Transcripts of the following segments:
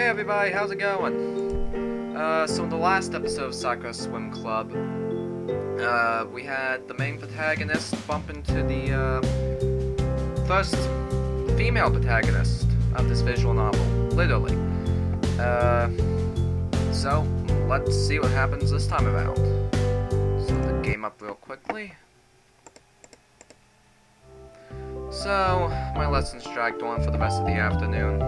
everybody, how's it going? So in the last episode of Sakura Swim Club, we had the main protagonist bump into the, first female protagonist of this visual novel, literally. So, let's see what happens this time around. Set the game up real quickly. So, my lessons dragged on for the rest of the afternoon.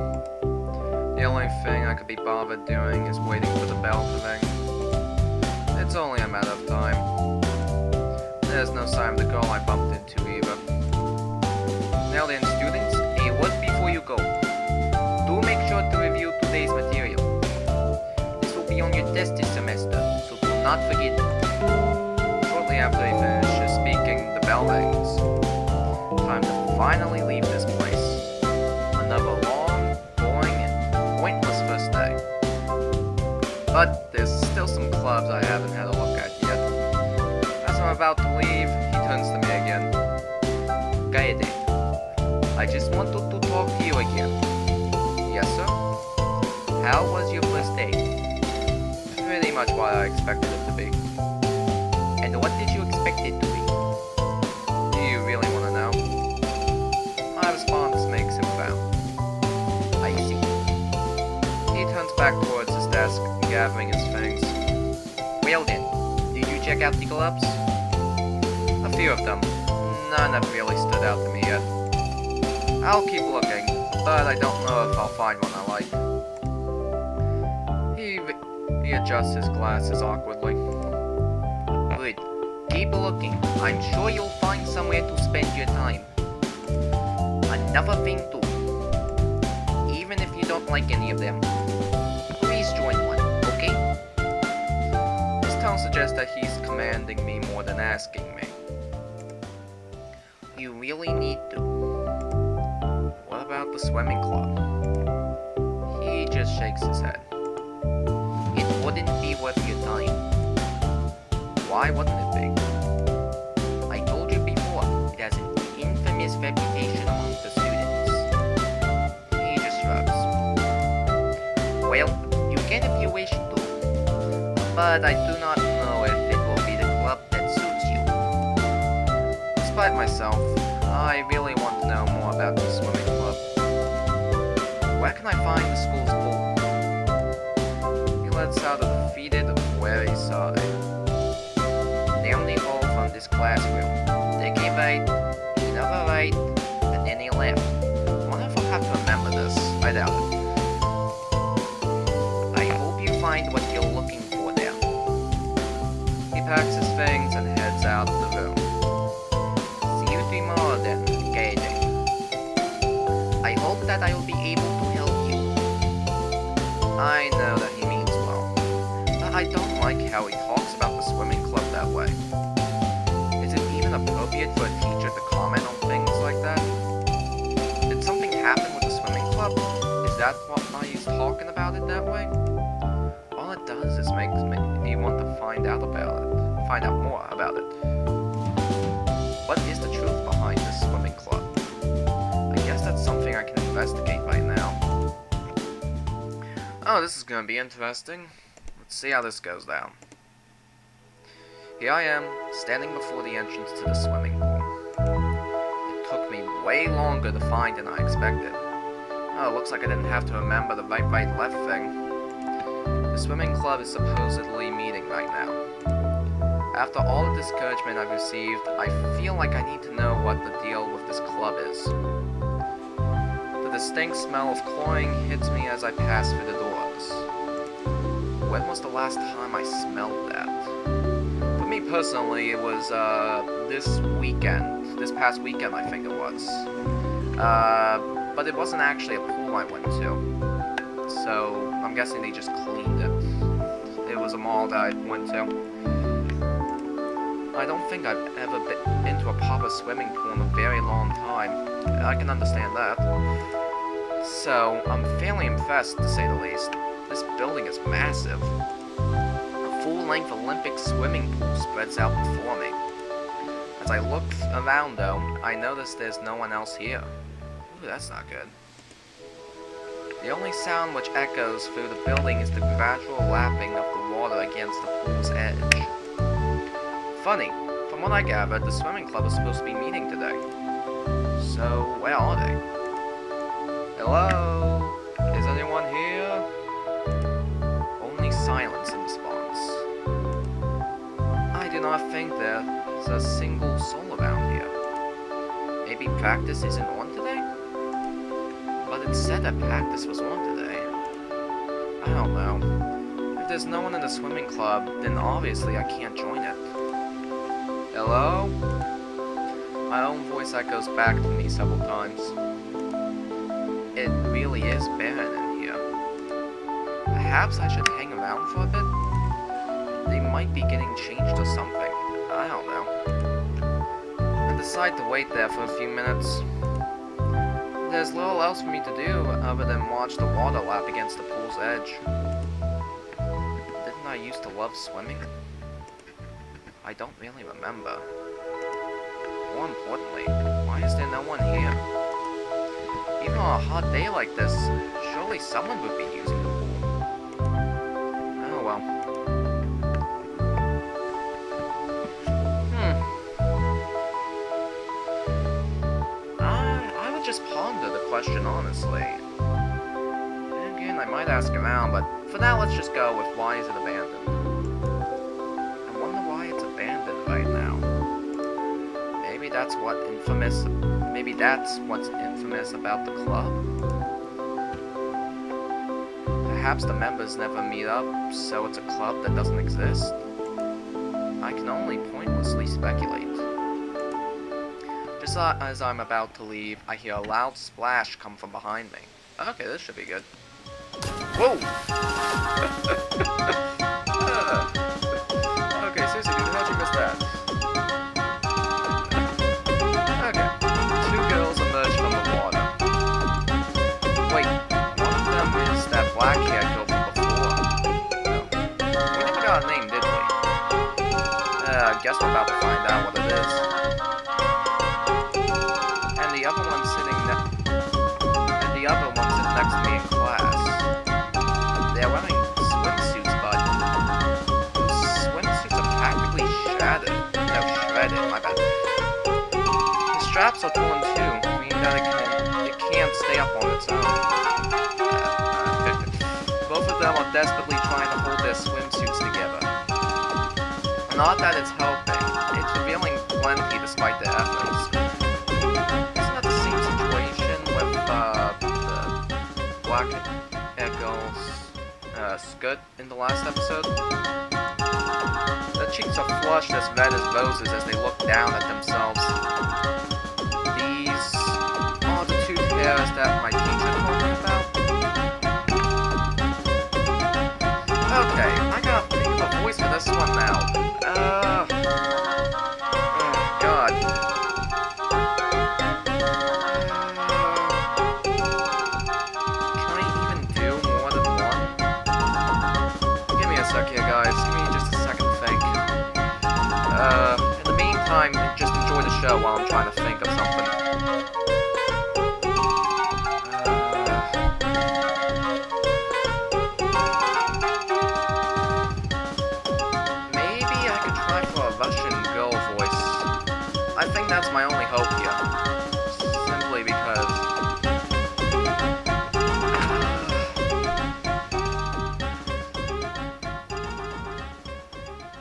The only thing I could be bothered doing is waiting for the bell to ring. It's only a matter of time. There's no sign of the girl I bumped into either. Now then, students, a word before you go. Do make sure to review today's material. This will be on your test this semester, so do not forget. Shortly after he finishes speaking, the bell rings. Time to finally leave this place. Another long, boring, and pointless first day. But there's still some clubs I haven't had a look at yet. As I'm about to leave, he turns to me again. Kaede, I just wanted to talk to you again. Yes, sir? How was your first day? Pretty much what I expected it to be. And what did you expect it to be? Do you really want to know? My response makes him frown. I see. He turns back towards his desk, gathering his things. Well then, did you check out the clubs? A few of them. None have really stood out to me yet. I'll keep looking, but I don't know if I'll find one I like. He adjusts his glasses awkwardly. Good. Keep looking. I'm sure you'll find somewhere to spend your time. Another thing too. Even if you don't like any of them, please join one, okay? His tone suggests that he's commanding me more than asking me. You really need to. What about the swimming club? He just shakes his head. It wouldn't be worth your time. Why wouldn't it be? I told you before, it has an infamous reputation among the students. He just shrugs. Well, you can if you wish to, but I do not know if it will be the club that suits you. Despite myself, I really want to know more about the swimming club. Where can I find the school's pool? He lets out a defeated, weary sigh. Down the hall from this classroom. Take a right, another right, and then a left. Wonder if I'll have to remember this. I doubt it. I hope you find what you're looking for there. He packs his things and heads out of the room. See you tomorrow then, Kaede. I hope that I will be able to help you. I know that he means well, but I don't like how he talks about the swimming club that way. Is it even appropriate for a teacher to comment on things like that? Did something happen with the swimming club? Is that why he's talking about it that way? All it does is make me want to find out more about it. What is the truth behind this swimming club? I guess that's something I can investigate right now. Oh, this is gonna be interesting. Let's see how this goes down. Here I am, standing before the entrance to the swimming pool. It took me way longer to find than I expected. Oh, looks like I didn't have to remember the right, left thing. The swimming club is supposedly meeting right now. After all the discouragement I've received, I feel like I need to know what the deal with this club is. The distinct smell of chlorine hits me as I pass through the doors. When was the last time I smelled that? For me personally, it was this past weekend I think it was. But it wasn't actually a pool I went to. So I'm guessing they just cleaned it. It was a mall that I went to. I don't think I've ever been to a proper swimming pool in a very long time. I can understand that. So, I'm fairly impressed, to say the least. This building is massive. A full-length Olympic swimming pool spreads out before me. As I look around, though, I notice there's no one else here. Ooh, that's not good. The only sound which echoes through the building is the gradual lapping of the water against the pool's edge. Funny, from what I gathered, the swimming club is supposed to be meeting today. So, where are they? Hello? Is anyone here? Only silence in response. I do not think there's a single soul around here. Maybe practice isn't on today? But it said that practice was on today. I don't know. If there's no one in the swimming club, then obviously I can't join it. Hello? My own voice echoes back to me several times. It really is barren in here. Perhaps I should hang around for a bit? They might be getting changed or something. I don't know. I decide to wait there for a few minutes. There's little else for me to do other than watch the water lap against the pool's edge. Didn't I used to love swimming? I don't really remember. More importantly, why is there no one here? Even on a hot day like this, surely someone would be using the pool. Oh well. I would just ponder the question honestly. And again, I might ask around, but for now let's just go with why is it abandoned. I wonder why it's abandoned right now. Maybe that's what's infamous about the club? Perhaps the members never meet up, so it's a club that doesn't exist? I can only pointlessly speculate. Just as I'm about to leave, I hear a loud splash come from behind me. Okay, this should be good. Whoa! Okay, seriously, dude, how'd you miss that? Black-haired girl from before. No. We never got a name, did we? I guess we're about to find out what it is. And the other one sitting next to me in class. They're wearing swimsuits, but those swimsuits are practically shredded, my bad. The straps are torn too, meaning that it can't stay up on its own. Both of them are desperately trying to hold their swimsuits together. Not that it's helping, it's revealing plenty despite their efforts. Isn't that the same situation with the black-haired girl's skirt in the last episode? Their cheeks are flushed as red as roses as they look down at themselves. These are the two hairs that my teacher told me about. Okay, I gotta think of a voice for this one now. Oh god. Can I even do more than one? Give me a sec here, guys. Give me just a second to think. In the meantime, just enjoy the show while I'm trying to think of something. I think that's my only hope here. Simply because...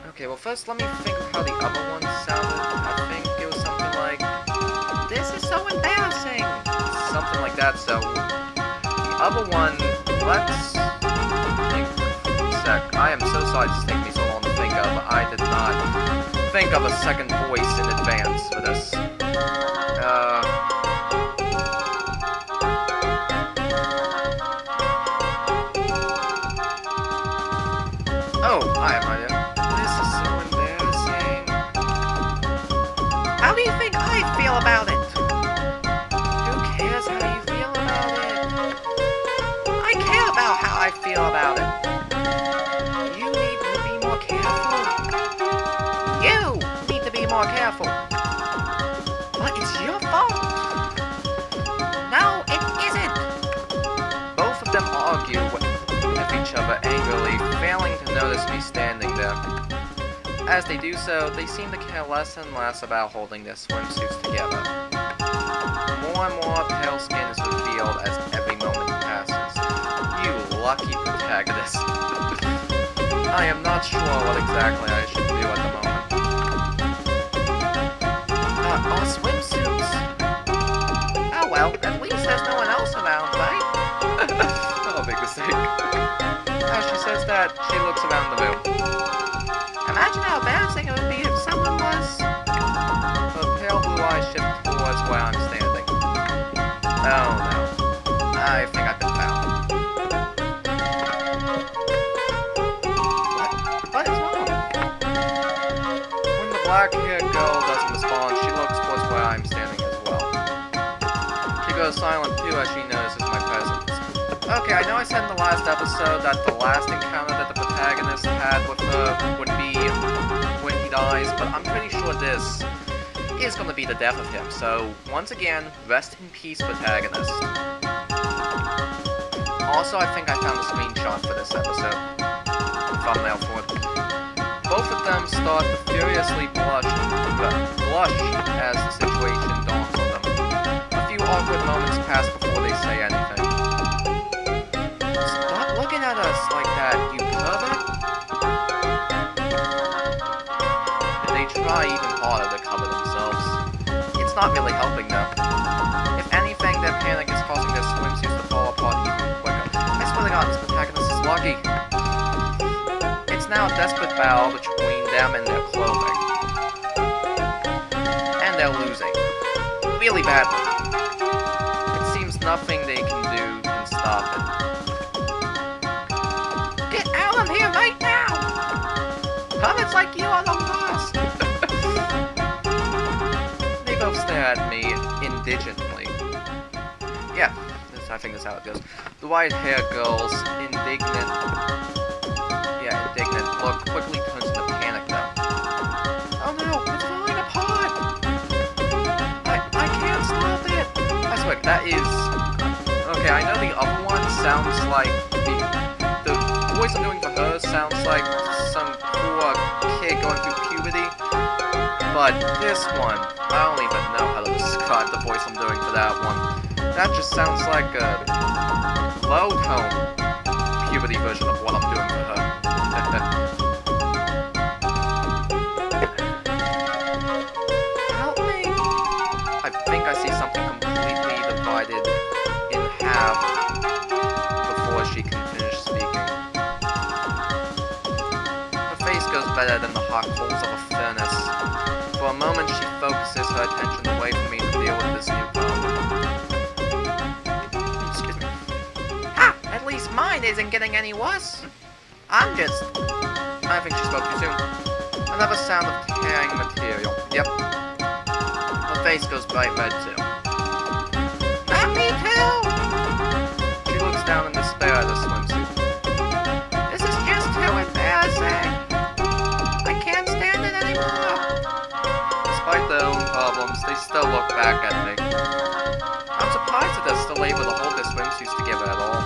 Okay, well first let me think of how the other one sounded. I think it was something like... This is so embarrassing! Something like that, so... The other one, let's... think a sec. I am so sorry this taking me so long to think of. I did not... think of a second voice in advance for this. Oh, I have no idea. This is so embarrassing. How do you think I feel about it? Who cares how you feel about it? I care about how I feel about it. You need to be more careful. You need to be more careful. But it's your fault. No, it isn't. Both of them as they do so, they seem to care less and less about holding their swimsuits together. More and more pale skin is revealed as every moment passes. You lucky protagonist. I am not sure what exactly I should do at the moment. Our swimsuits? Oh well, at least there's no one else around, right? Oh, big mistake. As she says that, she looks around the room. Imagine how embarrassing it would be if someone was... Her pale blue eyes shift towards where I'm standing. Oh no. I think I've been found. What is wrong? When the black-haired girl doesn't respond, she looks towards where I'm standing as well. She goes silent too as she notices my presence. Okay, I know I said in the last episode that the last encounter that the protagonist had with her would be when he dies, but I'm pretty sure this is going to be the death of him. So, once again, rest in peace, protagonist. Also, I think I found a screenshot for this episode. Thumbnail for it. Both of them start to furiously blush as the situation dawns on them. A few awkward moments pass before they say anything. Stop looking at us like that, you pervert! And they try even harder to cover themselves. It's not really helping though. If anything, their panic is causing their swimsuits to fall apart even quicker. I swear to God, this protagonist is lucky. It's now a desperate battle between them and their clothing. And they're losing. Really badly. It seems nothing they can do can stop it. Get out of here right now! Comments like you are the worst! They both stare at me indigently. Yeah, I think that's how it goes. The white-haired girl's indignant look quickly turns into panic though. Oh no, it's falling apart! I can't stop it! I swear, that is... Okay, I know the other one sounds like... The voice I'm doing for her sounds like some poor kid going through puberty. But this one, I don't even know how to describe the voice I'm doing for that one. That just sounds like a low-tone puberty version of what I'm doing for her. Help me! I think I see something completely divided in half before she can finish speaking. Her face goes better than the hot coals of a furnace. For a moment she focuses her attention away from me to deal with this new problem. Excuse me. Ha! At least mine isn't getting any worse. I'm just... I think she spoke too soon. Another sound of tearing material. Yep. Her face goes bright red too. Not me too! She looks down in despair at the swimsuit. This is just too embarrassing! I can't stand it anymore! Despite their own problems, they still look back at me. I'm surprised that they're still able to hold their swimsuits together at all.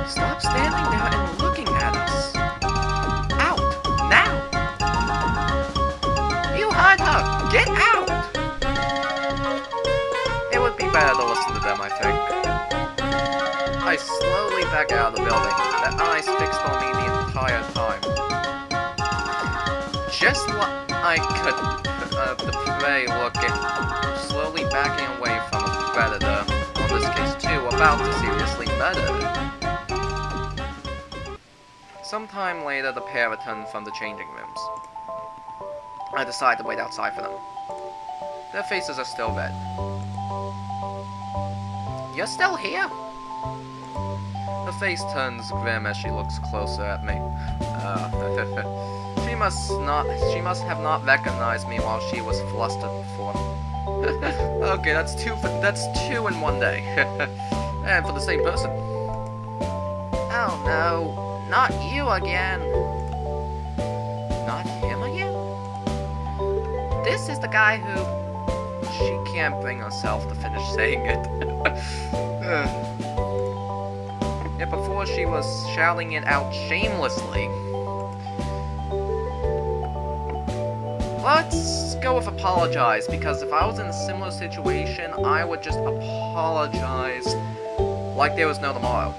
Stop standing there and looking at us. Out! Now! You heard her! Get out! It would be better to listen to them, I think. I slowly back out of the building, their eyes fixed on me the entire time. Just like the prey looking, slowly backing away from a predator, in this case too, about to seriously murder it. Sometime later, the pair return from the changing rooms. I decide to wait outside for them. Their faces are still red. You're still here? Her face turns grim as she looks closer at me. She must have not recognized me while she was flustered before. Okay, that's two in one day. And for the same person. Oh no. Not you again. Not him again? This is the guy who... She can't bring herself to finish saying it. Yet before she was shouting it out shamelessly. Let's go with apologize, because if I was in a similar situation, I would just apologize like there was no tomorrow.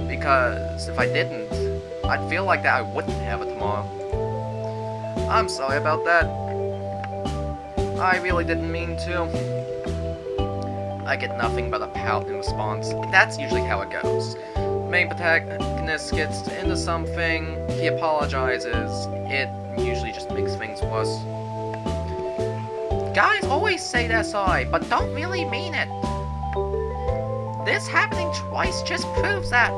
Because if I didn't, I'd feel like that I wouldn't have a tomorrow. I'm sorry about that. I really didn't mean to. I get nothing but a pout in response. That's usually how it goes. Main protagonist gets into something, he apologizes, it usually just makes things worse. Guys always say they're sorry, but don't really mean it. This happening twice just proves that.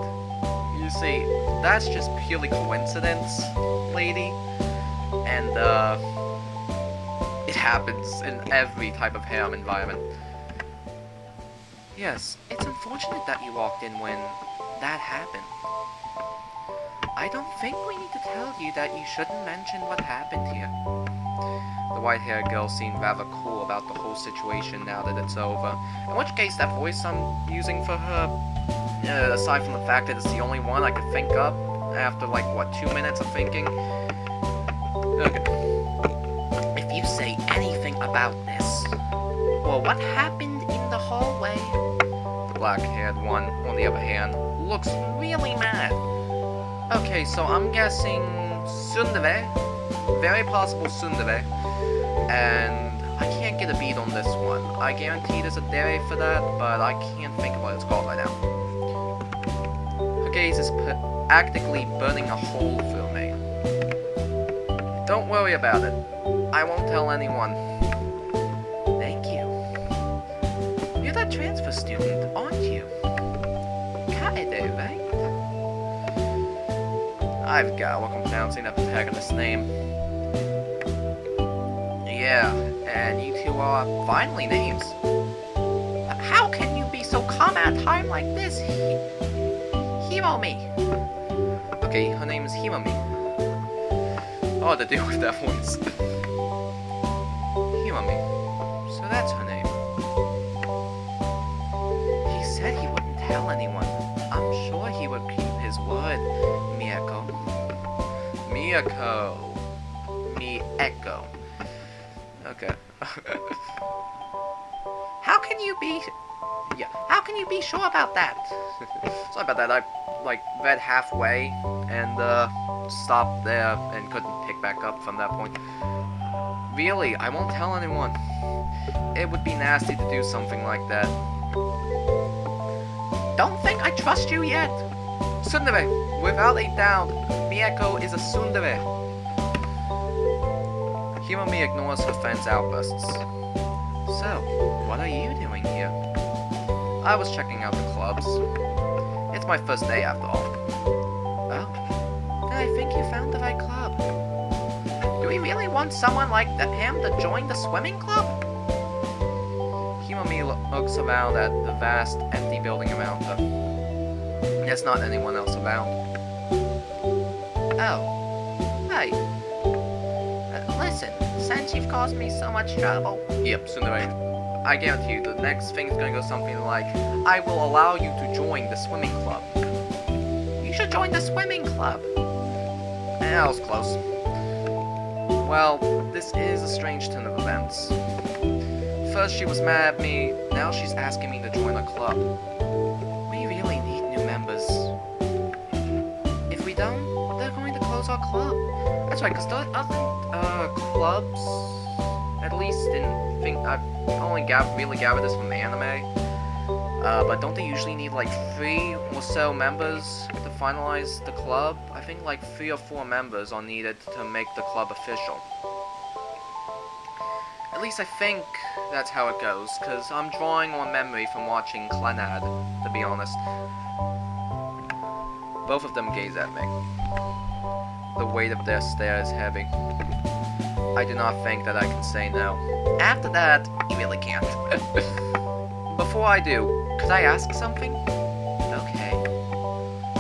You see, that's just purely coincidence, lady. And, it happens in every type of harem environment. Yes, it's unfortunate that you walked in when that happened. I don't think we need to tell you that you shouldn't mention what happened here. The white-haired girl seemed rather cool about the whole situation now that it's over. In which case, that voice I'm using for her, aside from the fact that it's the only one I could think up after, like, what, 2 minutes of thinking? Okay. If you say anything about this, or what happened in the hallway, the black-haired one, on the other hand, looks really mad. Okay, so I'm guessing tsundere, very possible tsundere, and I can't get a beat on this one. I guarantee there's a dere for that, but I can't think of what it's called right now. Her gaze is actively burning a hole through me. Don't worry about it. I won't tell anyone. Thank you. You're that transfer student, aren't you? Kaede, right? I've got what I'm pronouncing that protagonist's name. Yeah, and you two are finally names. How can you be so calm at a time like this? Hiromi. Okay, her name is Hiromi. Oh, to deal with that voice. Hiromi. So that's her name. He said he wouldn't tell anyone. I'm sure he would keep his word, Miyako. Miyako. Mieko. Okay. How can you be... Yeah, how can you be sure about that? Sorry about that, I, like, read halfway and, stopped there and couldn't pick back up from that point. Really, I won't tell anyone. It would be nasty to do something like that. Don't think I trust you yet. Tsundere, without a doubt, Mieko is a tsundere. Hiromi ignores her friend's outbursts. So, what are you doing here? I was checking out the clubs. It's my first day after all. Oh, then I think you found the right club. Do we really want someone like him to join the swimming club? Hiromi looks around at the vast, empty building around her. There's not anyone else around. Oh, hey. Listen, since you've caused me so much trouble... Yep, tsundere. I guarantee you, the next thing's gonna go something like, I will allow you to join the swimming club. You should join the swimming club. That was close. Well, this is a strange turn of events. First she was mad at me, now she's asking me to join a club. We really need new members. If we don't, they're going to close our club. That's right, because clubs, at least I've only really gathered this from anime, but don't they usually need like 3 or so members to finalize the club? I think like 3 or 4 members are needed to make the club official. At least I think that's how it goes, because I'm drawing on memory from watching Clenad, to be honest. Both of them gaze at me. The weight of their stare is heavy. I do not think that I can say no. After that, you really can't. Before I do, could I ask something? Okay.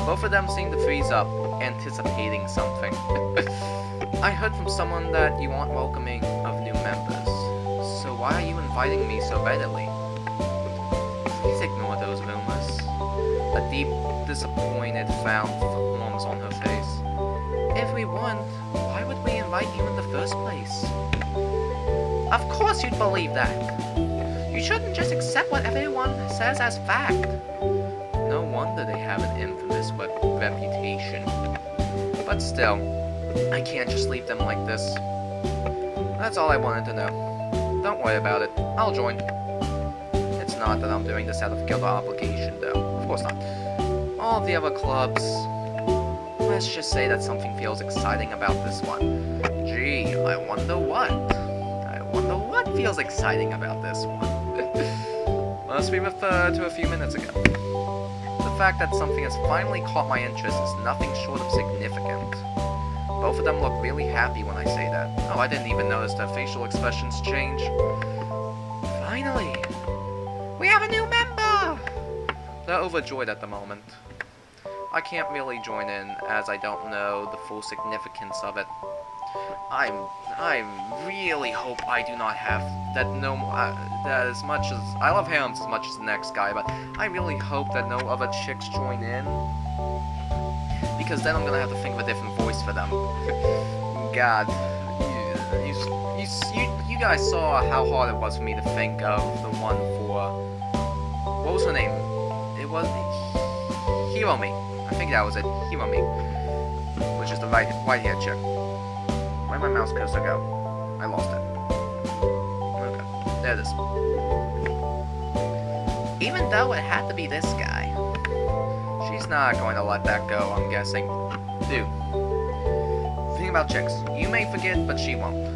Both of them seem to freeze up, anticipating something. I heard from someone that you aren't welcoming of new members. So why are you inviting me so readily? Please ignore those rumors. A deep, disappointed frown forms on her face. If we weren't, why would we invite you in the first place? Of course you'd believe that. You shouldn't just accept what everyone says as fact. No wonder they have an infamous reputation. But still, I can't just leave them like this. That's all I wanted to know. Don't worry about it. I'll join. It's not that I'm doing this out of guild obligation, though. Of course not. All the other clubs... Let's just say that something feels exciting about this one. Gee, I wonder what? I wonder what feels exciting about this one. Must be referred to a few minutes ago. The fact that something has finally caught my interest is nothing short of significant. Both of them look really happy when I say that. Oh, I didn't even notice their facial expressions change. Finally! We have a new member! They're overjoyed at the moment. I can't really join in, as I don't know the full significance of it. I really hope I do not have that that as much as I love Hams as much as the next guy, but I really hope that no other chicks join in, because then I'm gonna have to think of a different voice for them. God, you guys saw how hard it was for me to think of the one for what was her name? It was Hiromi. I think that was it. Hiromi, which is the white-haired chick. Where'd my mouse cursor go? I lost it. Okay, there it is. Even though it had to be this guy, she's not going to let that go, I'm guessing. Dude, think about chicks. You may forget, but she won't.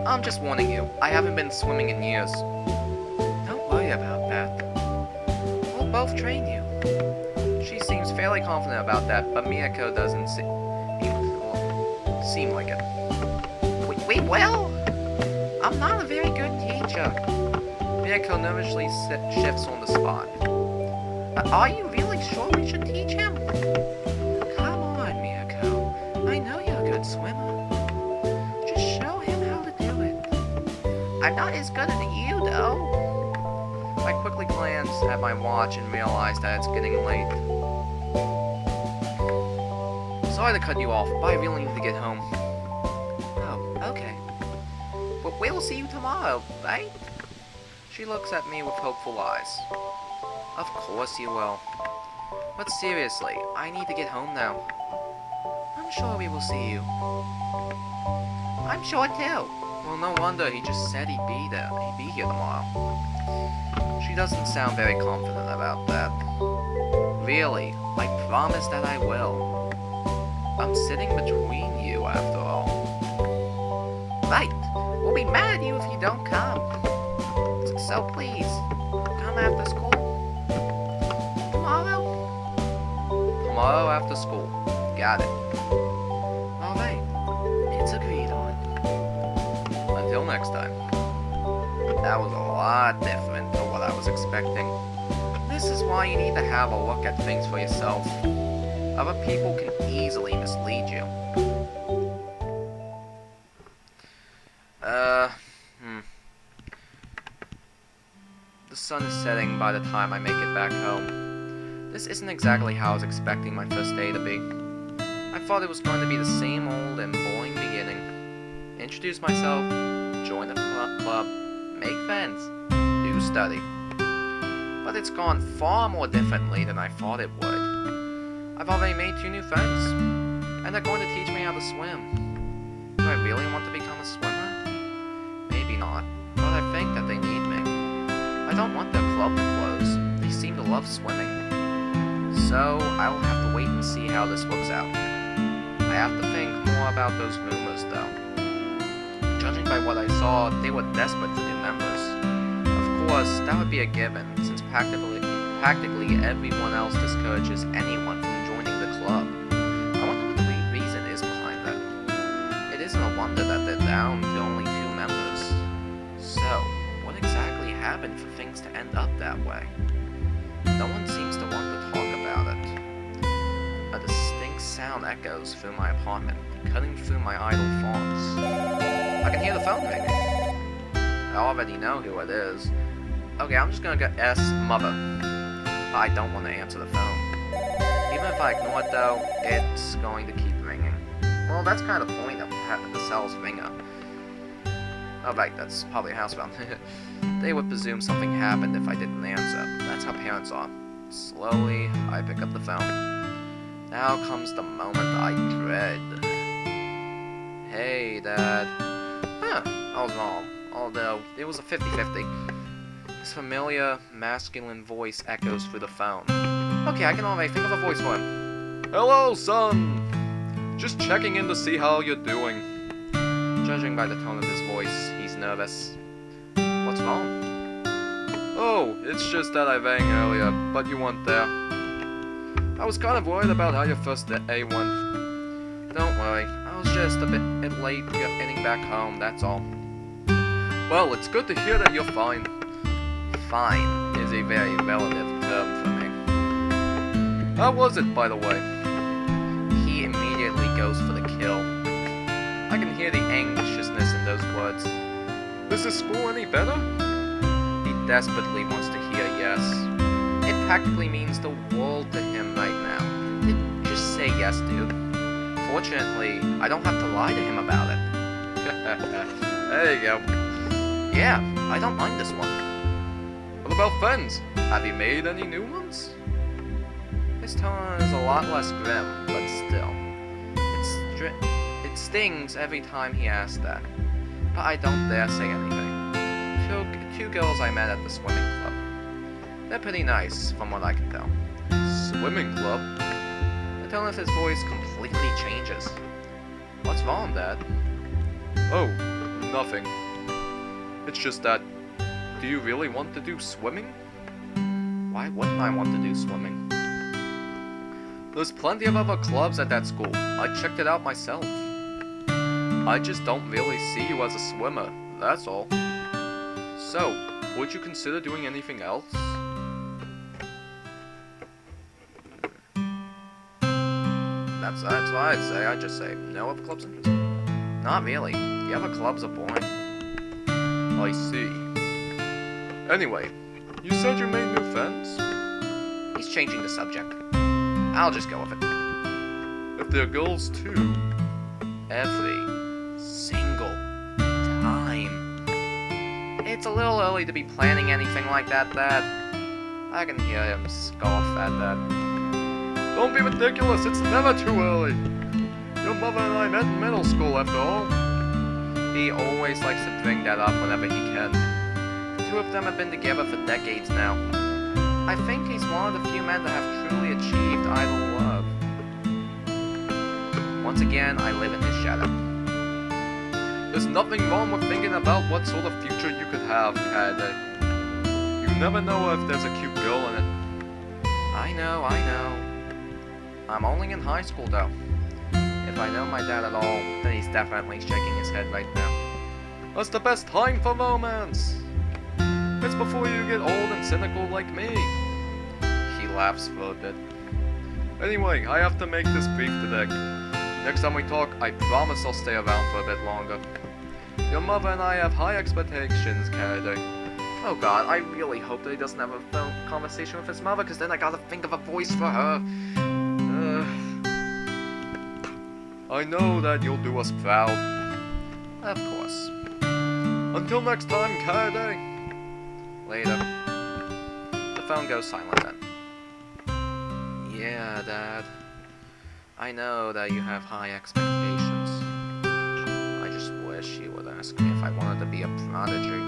I'm just warning you. I haven't been swimming in years. Don't worry about that. We'll both train you. She seems fairly confident about that, but Miyako doesn't seem like it. We will? I'm not a very good teacher. Miyako nervously shifts on the spot. Are you really sure we should teach him? Come on, Miyako. I know you're a good swimmer. Just show him how to do it. I'm not as good as you, though. I quickly glance at my watch and realize that it's getting late. Sorry to cut you off, but I really need to get home. Oh, okay. But we'll see you tomorrow, right? She looks at me with hopeful eyes. Of course you will. But seriously, I need to get home now. I'm sure we will see you. I'm sure too. Well, no wonder he just said he'd be there. He'd be here tomorrow. She doesn't sound very confident about that. Really, I promise that I will. I'm sitting between you, after all. Right. We'll be mad at you if you don't come. So please, come after school. Tomorrow? Tomorrow after school. Got it. Alright. It's agreed on. Until next time. That was a lot different from what I was expecting. This is why you need to have a look at things for yourself. Other people can easily mislead you. The sun is setting by the time I make it back home. This isn't exactly how I was expecting my first day to be. I thought it was going to be the same old and boring beginning. Introduce myself, join the club, make friends, do study. But it's gone far more differently than I thought it would. I've already made 2 new friends, and they're going to teach me how to swim. Do I really want to become a swimmer? Maybe not, but I think that they need me. I don't want their club to close. They seem to love swimming. So, I will have to wait and see how this works out. I have to think more about those rumors, though. Judging by what I saw, they were desperate for new members. Of course, that would be a given, since practically everyone else discourages anyone from joining the club. I wonder what the reason is behind that. It isn't a wonder that they're down to only 2 members. So, what exactly happened for things to end up that way? No one seems to want to talk about it. A distinct sound echoes through my apartment, cutting through my idle thoughts. I can hear the phone ring. I already know who it is. Okay, I'm just gonna go S Mother. I don't want to answer the phone. Even if I ignore it though, it's going to keep ringing. Well, that's kind of the point of having the cell's ringer. Oh right, that's probably a housebound. They would presume something happened if I didn't answer. That's how parents are. Slowly, I pick up the phone. Now comes the moment I dread. Hey, Dad. Huh, I was wrong. Although, it was a 50-50. His familiar, masculine voice echoes through the phone. Okay, I can already think of a voice for him. Hello, son! Just checking in to see how you're doing. Judging by the tone of his voice, he's nervous. What's wrong? Oh, it's just that I rang earlier, but you weren't there. I was kind of worried about how your first day went. Don't worry, I was just a bit late getting back home, that's all. Well, it's good to hear that you're fine. Fine is a very relative term for me. How was it, by the way? He immediately goes for the kill. I can hear the anxiousness in those words. Is the school any better? He desperately wants to hear yes. It practically means the world to him right now. Just say yes, dude. Fortunately, I don't have to lie to him about it. There you go. Yeah, I don't mind this one. What about friends? Have you made any new ones? His tone is a lot less grim, but still. It stings every time he asks that. But I don't dare say anything. Two girls I met at the swimming club. They're pretty nice, from what I can tell. Swimming club? The tone of his voice completely changes. What's wrong, Dad? Oh, nothing. It's just that, do you really want to do swimming? Why wouldn't I want to do swimming? There's plenty of other clubs at that school. I checked it out myself. I just don't really see you as a swimmer, that's all. So, would you consider doing anything else? That's what I'd say. I'd just say, no other clubs interested? Not really. The other clubs are boring. I see. Anyway, you said you made new friends? He's changing the subject. I'll just go with it. If they're girls too. Every single time. It's a little early to be planning anything like that, Dad. I can hear him scoff at that. Don't be ridiculous, it's never too early. Your mother and I met in middle school after all. He always likes to bring that up whenever he can. The two of them have been together for decades now. I think he's one of the few men that have truly achieved idol love. Once again, I live in his shadow. There's nothing wrong with thinking about what sort of future you could have, Kade. You never know if there's a cute girl in it. I know. I'm only in high school though. If I know my dad at all, then he's definitely shaking his head right now. That's the best time for romance. It's before you get old and cynical like me. He laughs for a bit. Anyway, I have to make this brief today. Next time we talk, I promise I'll stay around for a bit longer. Your mother and I have high expectations, Kade. Oh god, I really hope that he doesn't have a phone conversation with his mother, because then I gotta think of a voice for her. I know that you'll do us proud. Of course. Until next time, Kade. Later. The phone goes silent then. Yeah, Dad. I know that you have high expectations. I just wish you would ask me if I wanted to be a prodigy.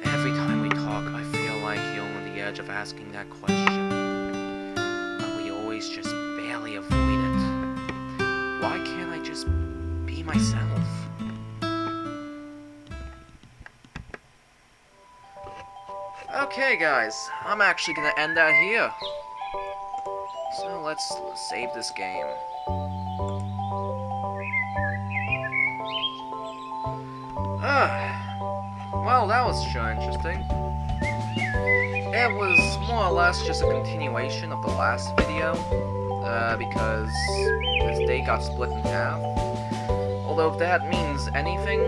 Every time we talk, I feel like you're on the edge of asking that question. But we always just barely avoid it. Why can't I just be myself? Okay, guys, I'm actually gonna end that here. So let's save this game. Well, that was sure interesting. It was more or less just a continuation of the last video, because this day got split in half. Although if that means anything,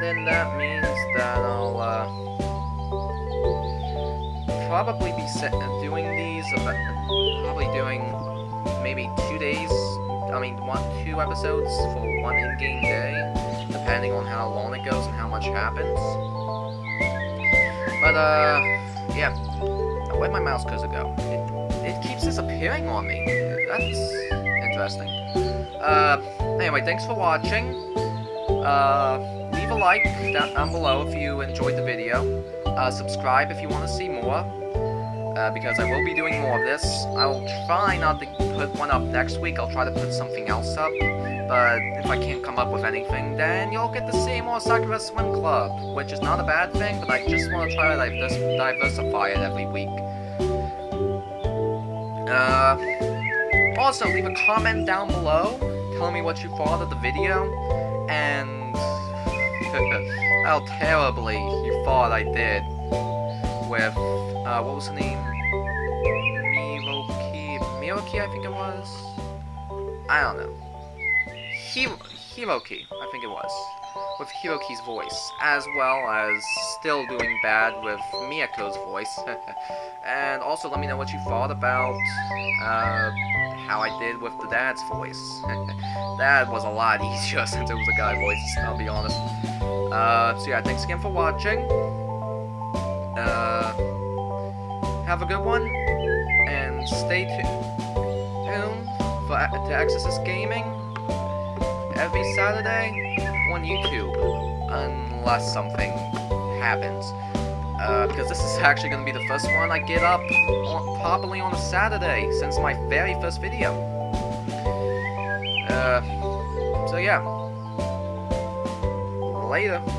then that means that I'll probably be doing these about probably doing maybe 2 days, two episodes for one in-game day, depending on how long it goes and how much happens. But, yeah. Now, where'd my mouse cursor go? It keeps disappearing on me. That's interesting. Anyway, thanks for watching. Leave a like down below if you enjoyed the video. Subscribe if you want to see more. Because I will be doing more of this. I will try not to put one up next week. I'll try to put something else up. But if I can't come up with anything, then you'll get to see more Sakura Swim Club, which is not a bad thing, but I just want to try to diversify it every week. Also, leave a comment down below, telling me what you thought of the video, and how terribly you thought I did with, what was the name? Miroki, I think it was? I don't know. Hiroki, I think it was. With Hiroki's voice, as well as still doing bad with Miyako's voice. And also let me know what you thought about how I did with the dad's voice. That was a lot easier since it was a guy voice, I'll be honest. So yeah, thanks again for watching. Have a good one, and stay tuned to Exorcist Gaming every Saturday on YouTube, unless something happens. Because this is actually going to be the first one I get up probably on a Saturday since my very first video. So yeah. Later.